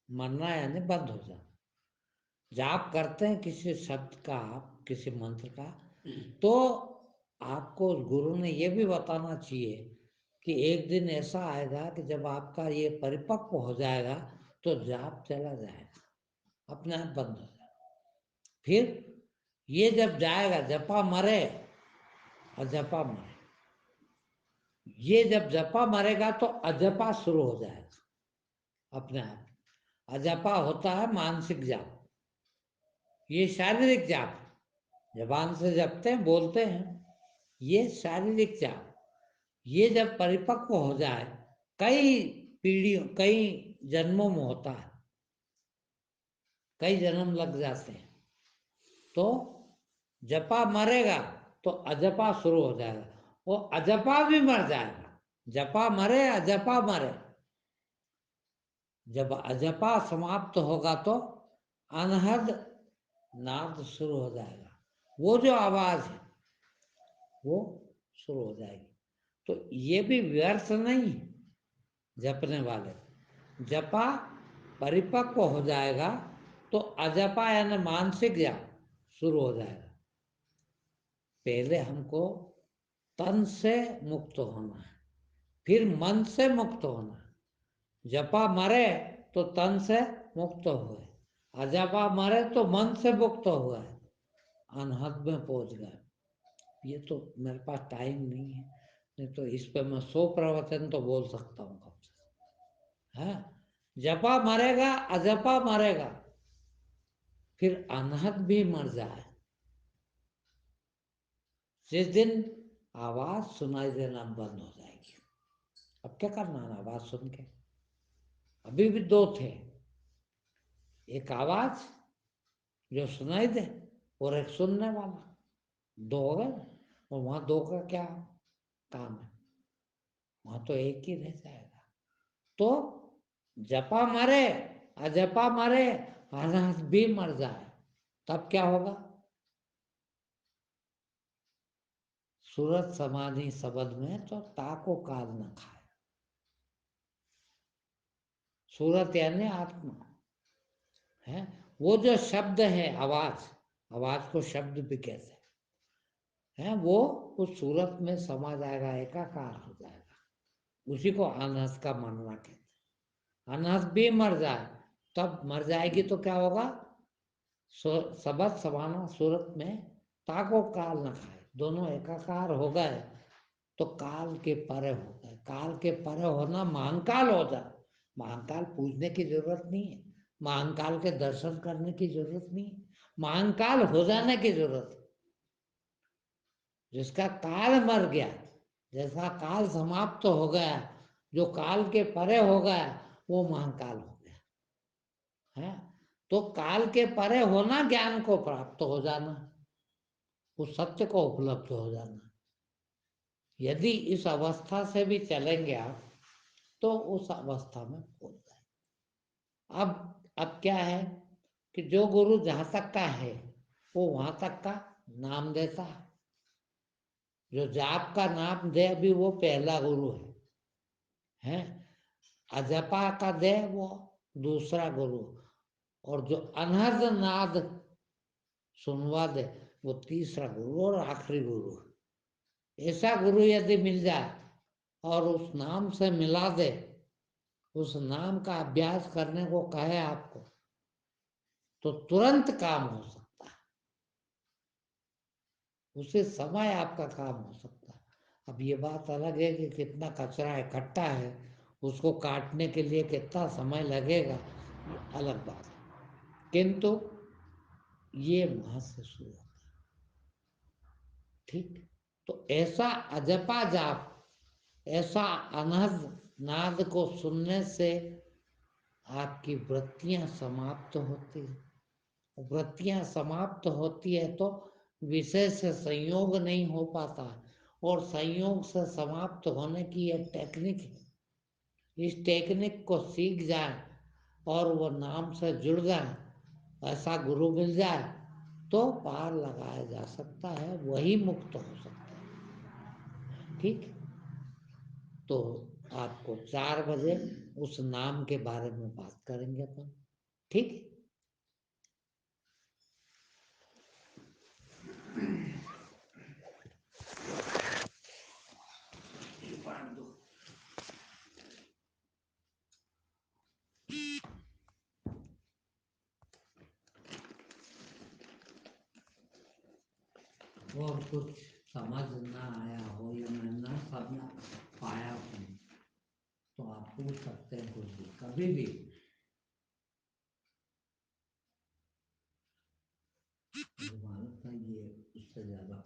मरना यानी बंद हो जाए। जाप करते हैं किसी शब्द का, आप किसी मंत्र का, तो आपको उस गुरु ने ये भी बताना चाहिए कि एक दिन ऐसा आएगा कि जब आपका ये परिपक्व हो जाएगा तो जाप चला जाएगा, अपने आप बंद हो जाएगा। फिर ये जब जाएगा, जपा मरे अजपा मरे, ये जब जपा मरेगा तो अजपा शुरू हो जाएगा अपने आप। अजपा होता है मानसिक जाप, ये शारीरिक जाप जबान से जपते हैं, बोलते हैं, ये शारीरिक जाप। ये जब परिपक्व हो जाए, कई पीढ़ियों कई जन्मों में होता है, कई जन्म लग जाते हैं, तो जपा मरेगा तो अजपा शुरू हो जाएगा, वो अजपा भी मर जाएगा। जपा मरे अजपा मरे, जब अजपा समाप्त होगा तो अनहद नाद शुरू हो जाएगा, वो जो आवाज है वो शुरू हो जाएगी। तो ये भी व्यर्थ नहीं है जपने वाले। जपा परिपक्व हो जाएगा तो अजपा यानी मानसिक जाप शुरू हो जाएगा। पहले हमको तन से मुक्त होना है, फिर मन से मुक्त होना है। जपा मरे तो तन से मुक्त हुए, अजपा मरे तो मन से मुक्त हुआ है, अनहद में पहुंच गए। ये तो मेरे पास टाइम नहीं है, नहीं तो इस पे मैं 100 प्रवचन तो बोल सकता हूँ कब से। है जपा मरेगा अजपा मरेगा, फिर अनहद भी मर जाए, जिस दिन आवाज सुनाई देना बंद हो जाएगी। अब क्या करना है आवाज सुन के? अभी भी दो थे, एक आवाज जो सुनाई दे और एक सुनने वाला, दो हो गए। और वहां दो का क्या काम है? वहां तो एक ही रह जाएगा। तो जपा मरे अजपा मरे, अनहद भी मर जाए, तब क्या होगा? सूरत समाधि शब्द में तो ताको काल न खाए। सूरत यानी आत्मा है, वो जो शब्द है आवाज, आवाज को शब्द भी कहते हैं, वो उस सूरत में समा जाएगा, एकाकार हो जाएगा। उसी को अनहद का मानना कहते हैं। अनहद भी मर जाए, तब मर जाएगी तो क्या होगा? शब्द समाना सूरत में ताको काल न खाए, दोनों एकाकार हो गए तो काल के परे हो गए। काल के परे होना महाकाल हो जाए। महाकाल पूजने की जरूरत नहीं है, महाकाल के दर्शन करने की जरूरत नहीं है, महाकाल हो जाने की जरूरत है। जिसका काल मर गया, जैसा काल समाप्त हो गया, जो काल के परे हो गया, वो महाकाल हो गया है। तो काल के परे होना ज्ञान को प्राप्त हो जाना, उस सत्य को उपलब्ध हो जाना। यदि इस अवस्था से भी चलेंगे आप तो उस अवस्था में पहुंच जाए। अब क्या है कि जो गुरु जहां तक का है वो वहां तक का नाम देता है। जो जाप का नाम दे अभी वो पहला गुरु है। अजपा का दे वो दूसरा गुरु, और जो अनहद नाद सुनवा दे वो तीसरा गुरु और आखिरी गुरु। ऐसा गुरु यदि मिल जाए और उस नाम से मिला दे, उस नाम का अभ्यास करने को कहे आपको, तो तुरंत काम हो सकता है, उसी समय आपका काम हो सकता है। अब ये बात अलग है कि कितना कचरा इकट्ठा है, उसको काटने के लिए कितना समय लगेगा, ये अलग बात है, किंतु ये वहां से शुरू होता है। ठीक, तो ऐसा अजपा जाप, ऐसा अनहद नाद को सुनने से आपकी वृत्तियां समाप्त होती है। वृत्तियां समाप्त होती है तो विषय से संयोग नहीं हो पाता, और संयोग से समाप्त होने की यह टेक्निक है। इस टेक्निक को सीख जाए और वो नाम से जुड़ जाए, ऐसा गुरु मिल जाए तो पार लगाया जा सकता है, वही मुक्त हो सकता है। ठीक, तो आपको 4 बजे उस नाम के बारे में बात करेंगे अपन। ठीक, और कुछ समझ ना आया हो या मैं ना समझ पाया हूँ तो आप पूछ सकते हैं कुछ भी, कभी भी। भारत का ये उससे ज्यादा